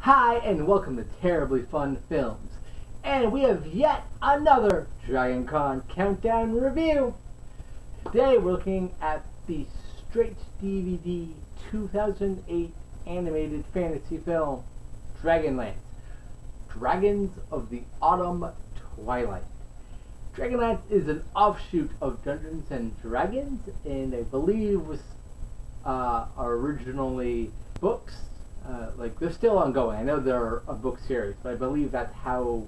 Hi, and welcome to Terribly Fun Films. And we have yet another DragonCon Countdown review. Today we're looking at the straight DVD 2008 animated fantasy film, Dragonlance, Dragons of the Autumn Twilight. Dragonlance is an offshoot of Dungeons and Dragons, and I believe was originally books. They're still ongoing. I know they're a book series, but I believe that's how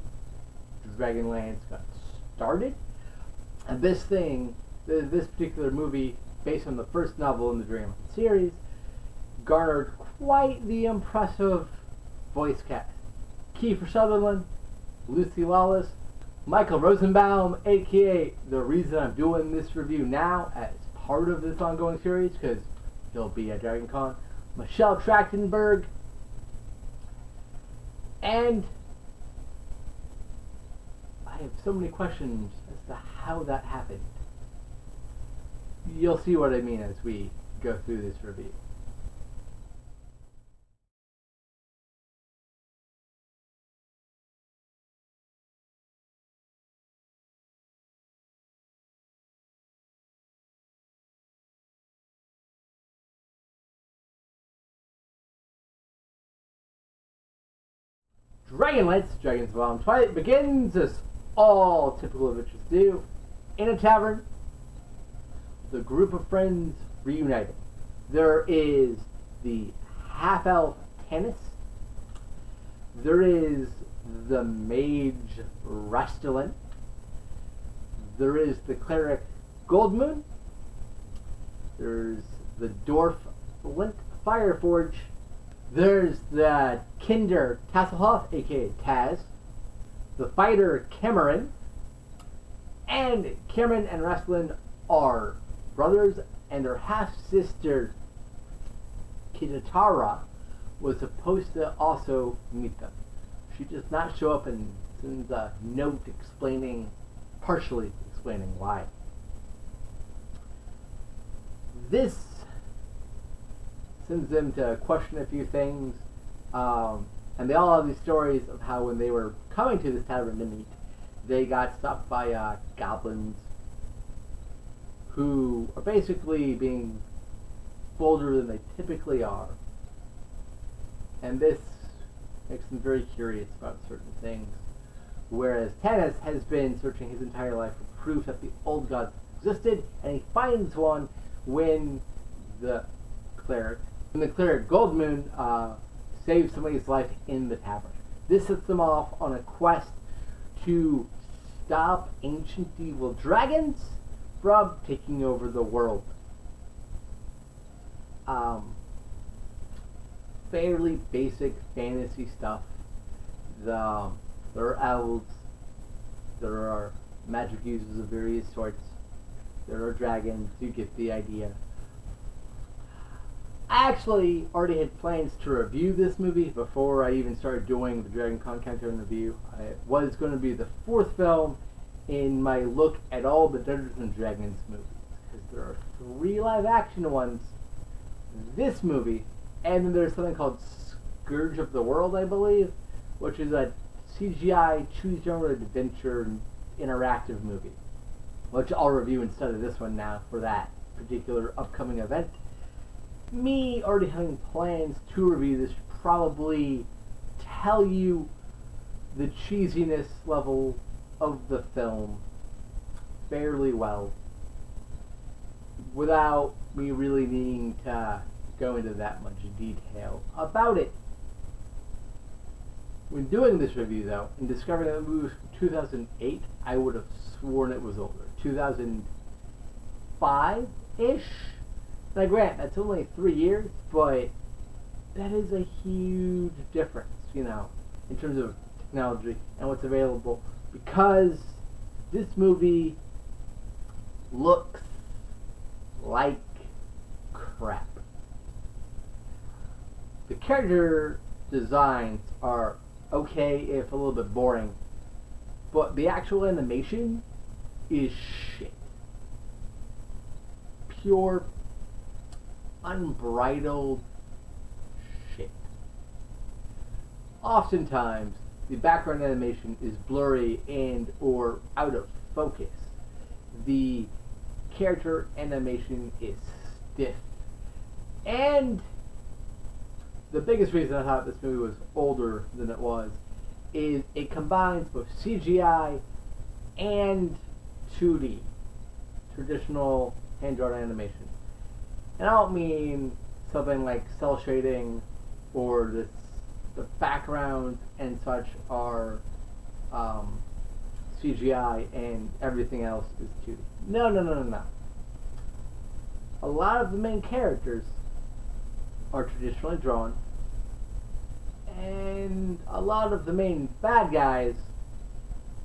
Dragonlance got started. And this particular movie, based on the first novel in the Dragonlance series, garnered quite the impressive voice cast. Kiefer Sutherland, Lucy Lawless, Michael Rosenbaum, aka the reason I'm doing this review now as part of this ongoing series, because he'll be at DragonCon, Michelle Trachtenberg, and I have so many questions as to how that happened. You'll see what I mean as we go through this review. Dragonlance, Dragons of Autumn Twilight, begins as all typical adventures do, in a tavern, the group of friends reunited. There is the half-elf Tanis, there is the mage Rastalin, there is the cleric Goldmoon, there's the dwarf Lint Fireforge, there's the Kinder Tasselhoff, aka Taz, the fighter Cameron, and Cameron and Rastalin are brothers, and their half-sister Kitatara was supposed to also meet them. She does not show up and sends a note partially explaining why. This sends them to question a few things, and they all have these stories of how when they were coming to this tavern to meet, they got stopped by goblins who are basically being bolder than they typically are, and this makes them very curious about certain things, whereas Tanis has been searching his entire life for proof that the old gods existed, and he finds one when the cleric Goldmoon saves somebody's life in the tavern. This sets them off on a quest to stop ancient evil dragons from taking over the world. Fairly basic fantasy stuff. There are elves, there are magic users of various sorts, there are dragons, you get the idea. I actually already had plans to review this movie before I even started doing the DragonCon Countdown review. It was going to be the fourth film in my look at all the Dungeons and Dragons movies, because there are 3 live-action ones, this movie, and then there's something called Scourge of the World, I believe, which is a CGI choose-your-own adventure interactive movie, which I'll review instead of this one now for that particular upcoming event. Me already having plans to review this should probably tell you the cheesiness level of the film fairly well, without me really needing to go into that much detail about it. When doing this review, though, and discovering that the movie was from 2008, I would have sworn it was older. 2005-ish? Now, granted, that's only 3 years, but that is a huge difference, in terms of technology and what's available, because this movie looks like crap. The character designs are okay, if a little bit boring, but the actual animation is shit. Pure unbridled shit. oftentimes the background animation is blurry and or out of focus. The character animation is stiff. And the biggest reason I thought this movie was older than it was is it combines both CGI and 2D, traditional hand-drawn animation. And I don't mean something like cell shading or the background and such are CGI and everything else is 2D. No, no, no, no, no. A lot of the main characters are traditionally drawn, and a lot of the main bad guys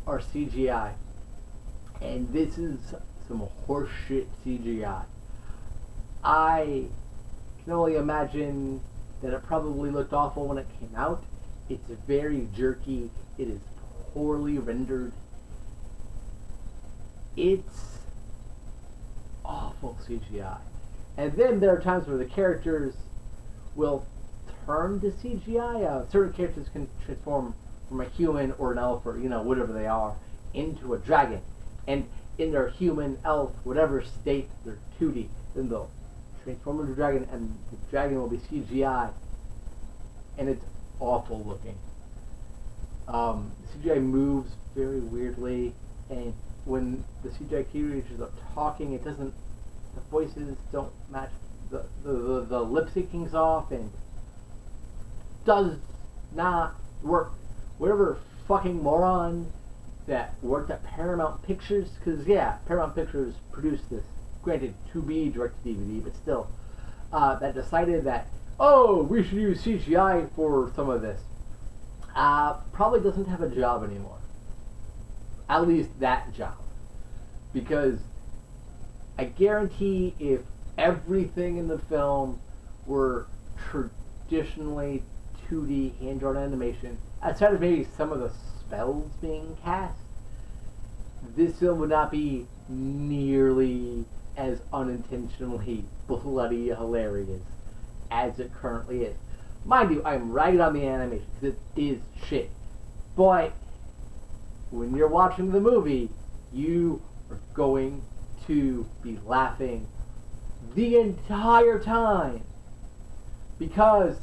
are CGI. And this is some horseshit CGI. I can only imagine that it probably looked awful when it came out. It's very jerky. It is poorly rendered. It's awful CGI. And then there are times where the characters will turn to CGI. Certain characters can transform from a human or an elf or, whatever they are, into a dragon. And in their human, elf, whatever state, they're 2D. Then they'll transform into a dragon, and the dragon will be CGI. And it's awful looking. CGI moves very weirdly, and when the CGI creatures are talking, it doesn't. The voices don't match. The lip syncing's off, and does not work. Whatever fucking moron that worked at Paramount Pictures, because yeah, Paramount Pictures produced this, granted to be direct-to-DVD, but still, that decided that, oh, we should use CGI for some of this, probably doesn't have a job anymore. At least that job. Because I guarantee if everything in the film were traditionally 2D hand-drawn animation, outside of maybe some of the spells being cast, this film would not be nearly as unintentionally bloody hilarious as it currently is. Mind you, I'm ragging on the animation because it is shit. But when you're watching the movie, you are going to be laughing the entire time. Because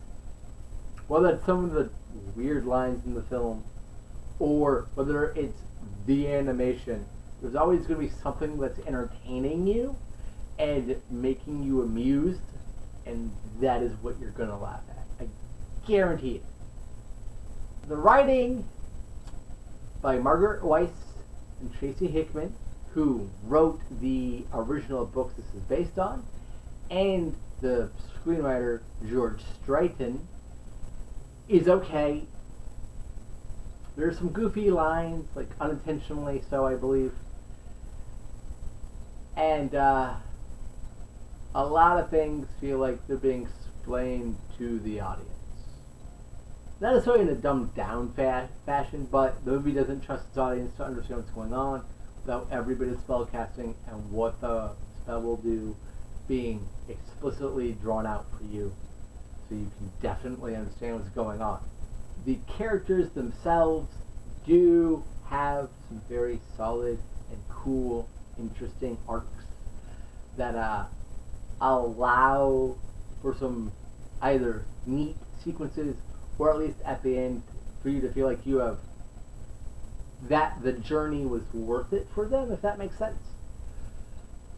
whether it's some of the weird lines in the film or whether it's the animation, there's always going to be something that's entertaining you and making you amused, and that is what you're going to laugh at. I guarantee it. The writing by Margaret Weiss and Tracy Hickman, who wrote the original books this is based on, and the screenwriter George Straiton, is okay. There's some goofy lines, like unintentionally so, I believe. And a lot of things feel like they're being explained to the audience. Not necessarily in a dumbed down fashion, but the movie doesn't trust its audience to understand what's going on without every bit of spell casting and what the spell will do being explicitly drawn out for you, so you can definitely understand what's going on. The characters themselves do have some very solid and cool, interesting arcs that allow for some either neat sequences or at least at the end for you to feel like you have that the journey was worth it for them, if that makes sense.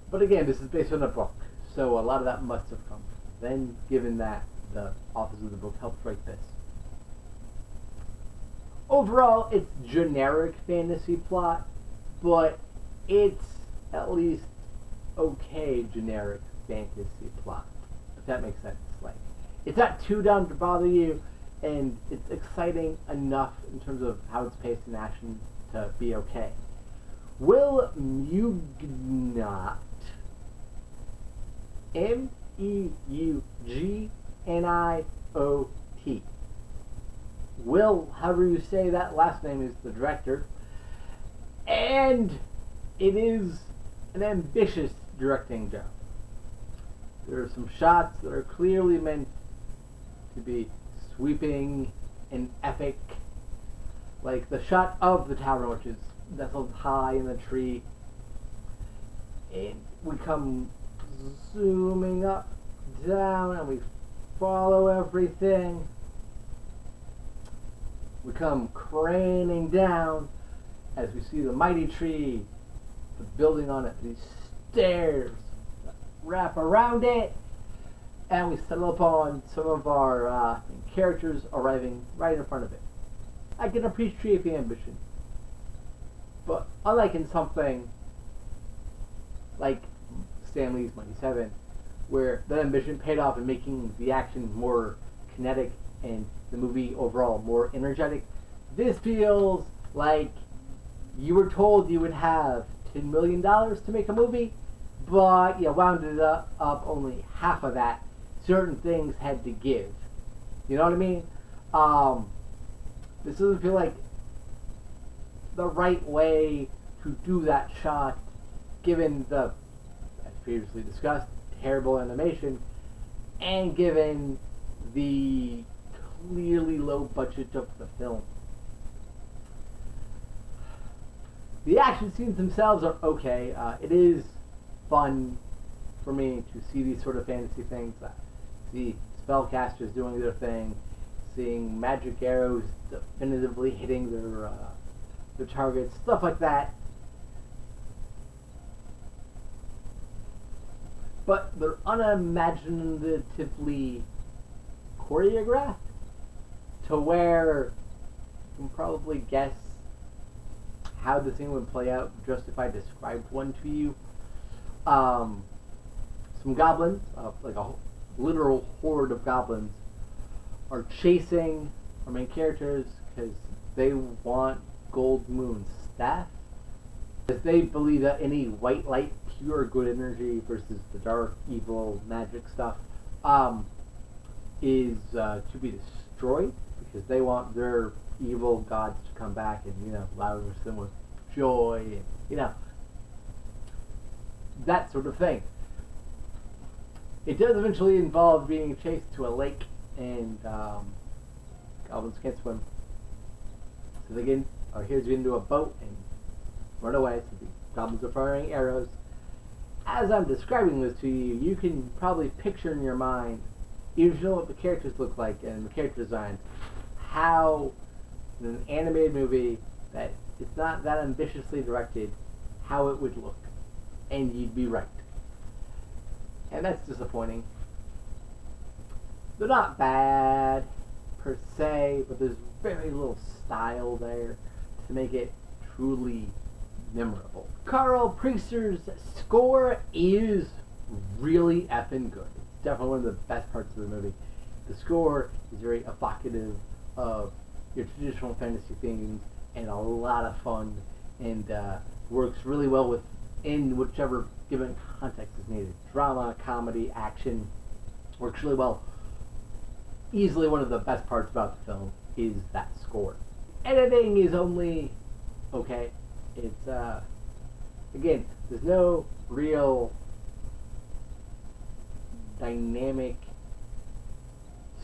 But again, this is based on a book, so a lot of that must have come from then, given that the authors of the book helped write this. Overall, it's generic fantasy plot, but it's at least okay generic fantasy plot, if that makes sense. Like, it's not too dumb to bother you, and it's exciting enough in terms of how it's paced in action to be okay. Will Meugnot, M-E-U-G-N-I-O-T, Will, however you say that last name, is the director, and it is an ambitious directing job. There are some shots that are clearly meant to be sweeping an epic, like the shot of the tower, which is nestled high in the tree, and we come zooming up, down, and we follow everything. We come craning down as we see the mighty tree, the building on it, these stairs that wrap around it, and we settle upon some of our characters arriving right in front of it. I can appreciate the ambition, but unlike in something like Stan Lee's Mighty Seven, where that ambition paid off in making the action more kinetic and the movie overall more energetic, this feels like you were told you would have $10 million to make a movie, but you wound it up only half of that. Certain things had to give. You know what I mean? This doesn't feel like the right way to do that shot, given the, as previously discussed, terrible animation, and given the clearly low budget of the film. The action scenes themselves are okay. It is fun for me to see these sort of fantasy things. See spellcasters doing their thing, seeing magic arrows definitively hitting their targets, stuff like that. But they're unimaginatively choreographed to where you can probably guess how the scene would play out just if I described one to you. Some goblins, like a literal horde of goblins, are chasing our main characters because they want Gold Moon's staff. Because they believe that any white light, pure good energy versus the dark, evil, magic stuff, is to be destroyed, because they want their evil gods to come back and, lavish them with joy and, that sort of thing. It does eventually involve being chased to a lake, and goblins can't swim, so they here's to get into a boat and run away. So the goblins are firing arrows. As I'm describing this to you, you can probably picture in your mind, even if you know what the characters look like and the character designs, how in an animated movie that it's not that ambitiously directed, how it would look. And you'd be right. And that's disappointing. They're not bad per se, but there's very little style there to make it truly memorable. Carl Priester's score is really effing good. It's definitely one of the best parts of the movie. The score is very evocative of your traditional fantasy themes and a lot of fun, and works really well within whichever given context is needed. Drama, comedy, action, works really well. Easily one of the best parts about the film is that score. Editing is only okay. It's again, there's no real dynamic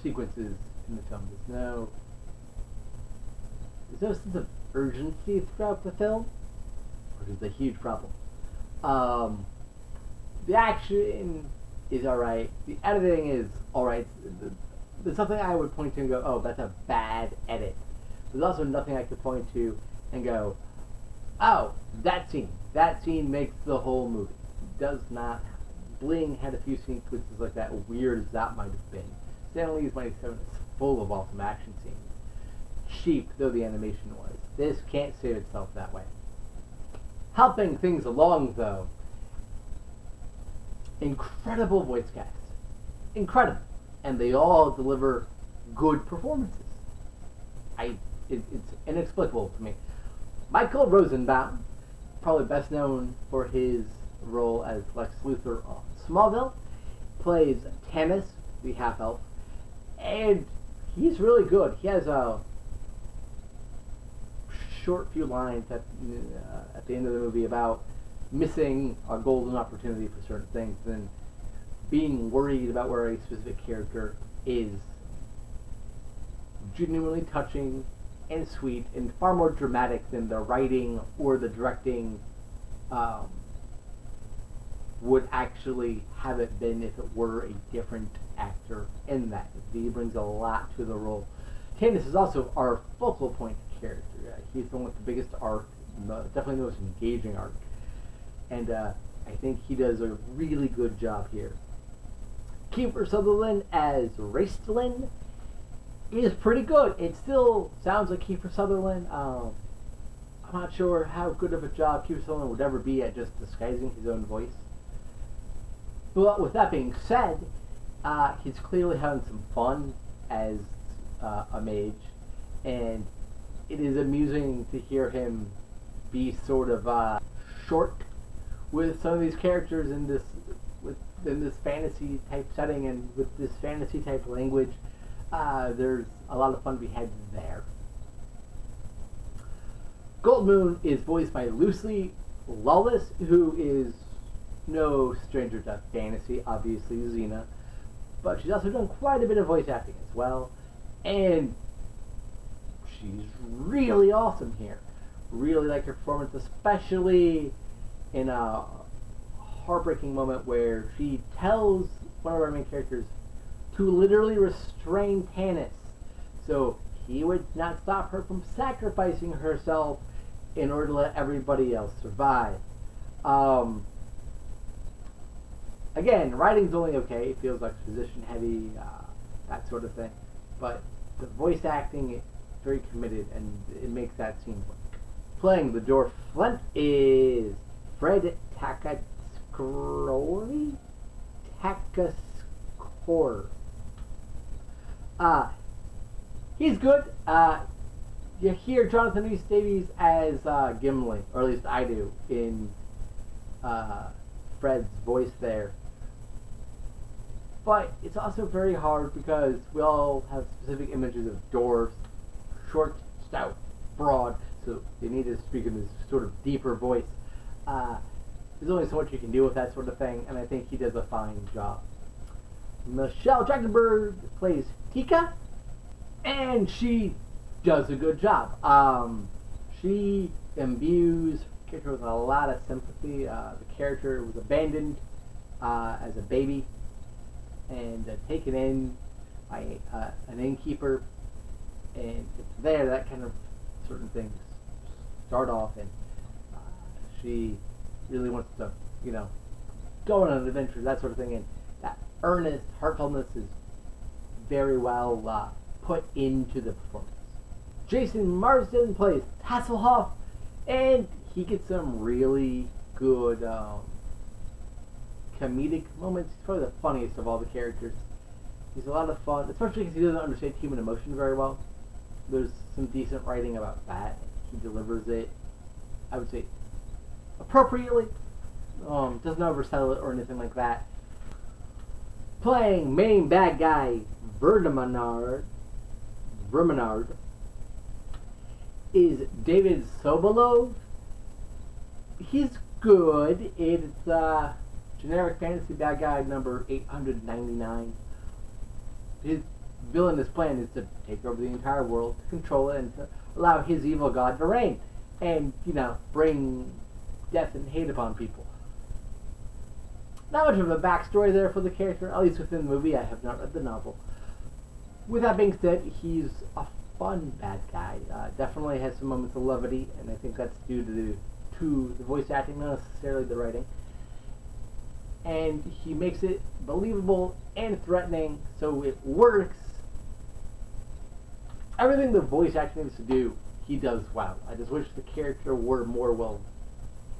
sequences in the film. There's no sense of urgency throughout the film, which is a huge problem. The action is alright. The editing is alright. There's something I would point to and go, oh, that's a bad edit. There's also nothing I could point to and go, oh, that scene makes the whole movie. It does not. Bling had a few sequences like that, weird as that might have been. Stan Lee's Mighty Seven is full of awesome action scenes. Cheap though the animation was, this can't save itself that way. Helping things along, though, incredible voice cast. Incredible. And they all deliver good performances. It's inexplicable to me. Michael Rosenbaum, probably best known for his role as Lex Luthor on Smallville, plays Tanis, the half-elf, and he's really good. He has a short few lines at the end of the movie about missing a golden opportunity for certain things and being worried about where a specific character is genuinely touching and sweet and far more dramatic than the writing or the directing would actually have it been if it were a different actor in that. He brings a lot to the role. Candace is also our focal point character. He's the one with the biggest arc, definitely the most engaging arc. And I think he does a really good job here. Kiefer Sutherland as Raistlin is pretty good. It still sounds like Kiefer Sutherland. I'm not sure how good of a job Kiefer Sutherland would ever be at just disguising his own voice. But with that being said, he's clearly having some fun as a mage, and it is amusing to hear him be sort of short with some of these characters in this fantasy type setting and with this fantasy type language. There's a lot of fun to be had there. Goldmoon is voiced by Lucy Lawless, who is no stranger to fantasy, obviously Xena, but she's also done quite a bit of voice acting as well, and she's really awesome here. Really like her performance, especially in a heartbreaking moment where she tells one of our main characters to literally restrain Tanis, so he would not stop her from sacrificing herself in order to let everybody else survive. Again, writing's only okay. It feels like exposition heavy, that sort of thing. But the voice acting is very committed, and it makes that scene work. Playing the dwarf Flint is Fred Takascore. He's good. You hear Jonathan Rhys Davies as Gimli, or at least I do, in Fred's voice there. But it's also very hard because we all have specific images of dwarves, short, stout, broad, so they need to speak in this sort of deeper voice. There's only so much you can do with that sort of thing, and I think he does a fine job. Michelle Trachtenberg plays Tika, and she does a good job. She imbues the character with a lot of sympathy. The character was abandoned as a baby and taken in by an innkeeper, and it's there that kind of certain things start off, and she really wants to, go on an adventure, that sort of thing, and that earnest heartfulness is very well put into the performance. Jason Marsden plays Hasselhoff, and he gets some really good comedic moments. He's probably the funniest of all the characters. He's a lot of fun, especially because he doesn't understand human emotion very well. There's some decent writing about that. He delivers it, I would say, appropriately. Doesn't oversell it or anything like that. Playing main bad guy Verminard is David Sobolov. He's good. It's generic fantasy bad guy number 899. His villainous plan is to take over the entire world, to control it, and to allow his evil god to reign, and bring death and hate upon people. Not much of a backstory there for the character, at least within the movie. I have not read the novel. With that being said, he's a fun bad guy. Definitely has some moments of levity, and I think that's due to the voice acting, not necessarily the writing. And he makes it believable and threatening, so it works. Everything the voice acting needs to do, he does well. I just wish the character were more well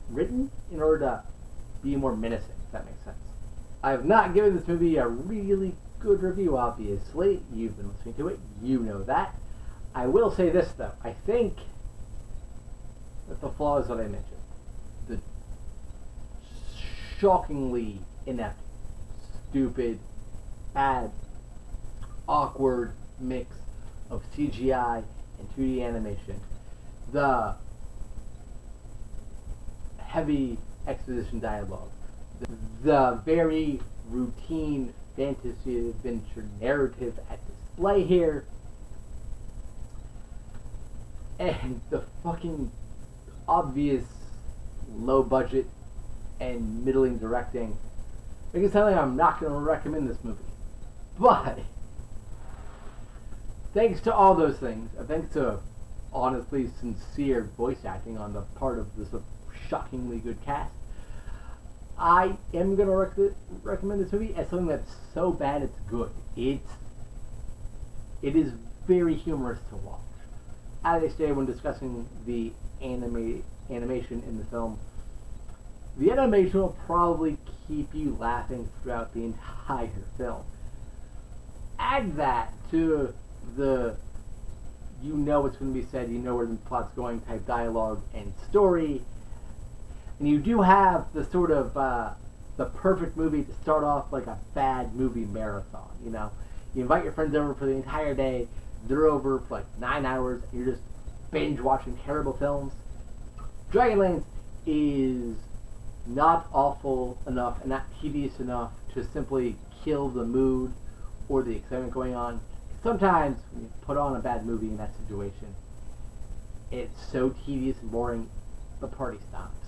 written in order to be more menacing, if that makes sense. I have not given this movie a really good review, obviously. You've been listening to it. You know that. I will say this, though. I think that the flaws that I mentioned, the shockingly inept, stupid, bad, awkward mix of CGI and 2D animation, the heavy exposition dialogue, the very routine fantasy adventure narrative at display here, and the fucking obvious low budget and middling directing make it sound like I'm not going to recommend this movie. But thanks to all those things, and thanks to honestly sincere voice acting on the part of this shockingly good cast, I am going to recommend this movie as something that's so bad it's good. It is very humorous to watch. As I stated when discussing the animation in the film, the animation will probably keep you laughing throughout the entire film. Add that to the you know what's going to be said, you know where the plot's going type dialogue and story, and you do have the sort of the perfect movie to start off like a bad movie marathon. You know, you invite your friends over for the entire day, they're over for like 9 hours, and you're just binge watching terrible films. Dragonlance is not awful enough and not tedious enough to simply kill the mood or the excitement going on. Sometimes when you put on a bad movie in that situation, it's so tedious and boring, the party stops.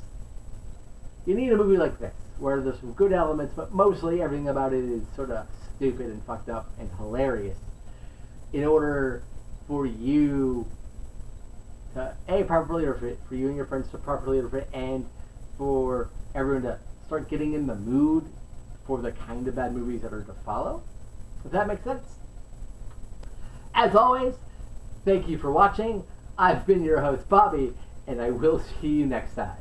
You need a movie like this, where there's some good elements, but mostly everything about it is sort of stupid and fucked up and hilarious, in order for you to properly interpret, for you and your friends to properly interpret, and for everyone to start getting in the mood for the kind of bad movies that are to follow. Does that make sense? As always, thank you for watching. I've been your host, Bobby, and I will see you next time.